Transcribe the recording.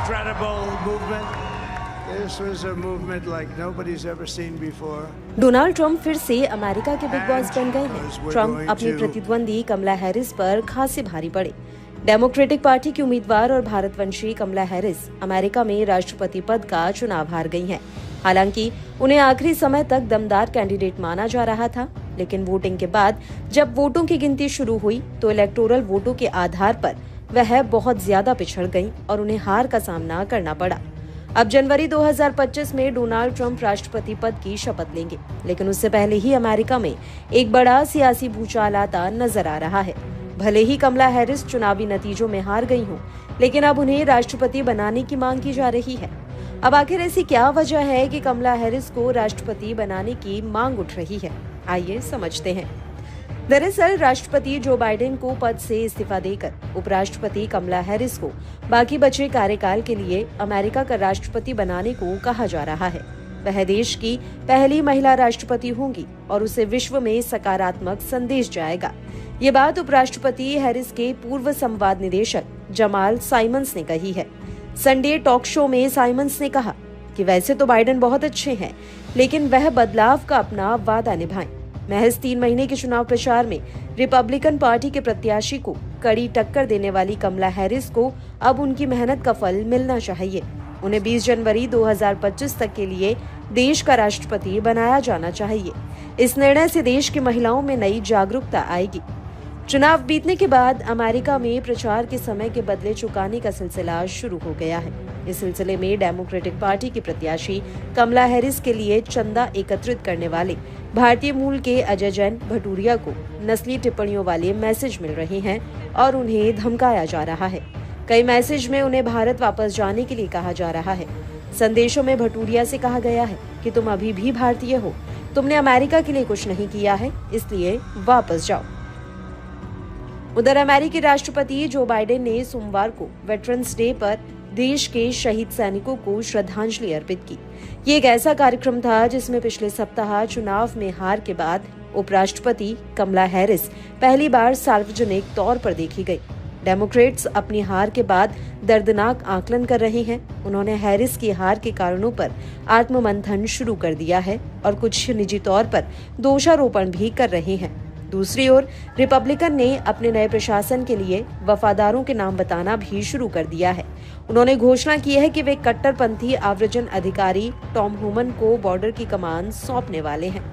incredible movement. This was a movement like nobody's ever seen before. Donald Trump फिर से America के big boss बन गए हैं। ट्रंप अपनी प्रतिद्वंदी कमला हैरिस पर खासे भारी पड़े। डेमोक्रेटिक पार्टी की उम्मीदवार और भारतवंशी कमला हैरिस अमेरिका में राष्ट्रपति पद का चुनाव हार गई हैं। हालांकि उन्हें आखिरी समय तक दमदार कैंडिडेट माना जा रहा था, लेकिन वोटिंग के बाद जब वोटों की गिनती शुरू हुई तो इलेक्टोरल वोटों के आधार पर वह बहुत ज्यादा पिछड़ गईं और उन्हें हार का सामना करना पड़ा। अब जनवरी 2025 में डोनाल्ड ट्रंप राष्ट्रपति पद की शपथ लेंगे, लेकिन उससे पहले ही अमेरिका में एक बड़ा सियासी भूचाल आता नजर आ रहा है। भले ही कमला हैरिस चुनावी नतीजों में हार गई हों, लेकिन अब उन्हें राष्ट्रपति बनाने की मांग की जा रही है। अब आखिर ऐसी क्या वजह है कि कमला हैरिस को राष्ट्रपति बनाने की मांग उठ रही है? आइए समझते हैं। दरअसल राष्ट्रपति जो बाइडेन को पद से इस्तीफा देकर उपराष्ट्रपति कमला हैरिस को बाकी बचे कार्यकाल के लिए अमेरिका का राष्ट्रपति बनाने को कहा जा रहा है। वह देश की पहली महिला राष्ट्रपति होंगी और उसे विश्व में सकारात्मक संदेश जाएगा। ये बात उपराष्ट्रपति हैरिस के पूर्व संवाद निदेशक जमाल साइमंस ने कही है। संडे टॉक शो में साइमंस ने कहा कि वैसे तो बाइडेन बहुत अच्छे हैं, लेकिन वह बदलाव का अपना वादा निभाएं। महज 3 महीने के चुनाव प्रचार में रिपब्लिकन पार्टी के प्रत्याशी को कड़ी टक्कर देने वाली कमला हैरिस को अब उनकी मेहनत का फल मिलना चाहिए। उन्हें 20 जनवरी 2025 तक के लिए देश का राष्ट्रपति बनाया जाना चाहिए। इस निर्णय से देश की महिलाओं में नई जागरूकता आएगी। चुनाव बीतने के बाद अमेरिका में प्रचार के समय के बदले चुकाने का सिलसिला शुरू हो गया है। इस सिलसिले में डेमोक्रेटिक पार्टी की प्रत्याशी कमला हैरिस के लिए चंदा एकत्रित करने वाले भारतीय मूल के अजय जैन भटूरिया को नस्ली टिप्पणियों वाले मैसेज मिल रहे हैं और उन्हें धमकाया जा रहा है। कई मैसेज में उन्हें भारत वापस जाने के लिए कहा जा रहा है। संदेशों में भटूरिया से कहा गया है कि तुम अभी भी भारतीय हो, तुमने अमेरिका के लिए कुछ नहीं किया है, इसलिए वापस जाओ। उधर अमेरिकी राष्ट्रपति जो बाइडेन ने सोमवार को वेटरन्स डे पर देश के शहीद सैनिकों को श्रद्धांजलि अर्पित की। ये एक ऐसा कार्यक्रम था जिसमें पिछले सप्ताह चुनाव में हार के बाद उपराष्ट्रपति कमला हैरिस पहली बार सार्वजनिक तौर पर देखी गई। डेमोक्रेट्स अपनी हार के बाद दर्दनाक आकलन कर रहे हैं। उन्होंने हैरिस की हार के कारणों पर आत्ममंथन शुरू कर दिया है और कुछ निजी तौर पर दोषारोपण भी कर रहे हैं। दूसरी ओर रिपब्लिकन ने अपने नए प्रशासन के लिए वफादारों के नाम बताना भी शुरू कर दिया है। उन्होंने घोषणा की है कि वे कट्टरपंथी आव्रजन अधिकारी टॉम होमन को बॉर्डर की कमान सौंपने वाले हैं।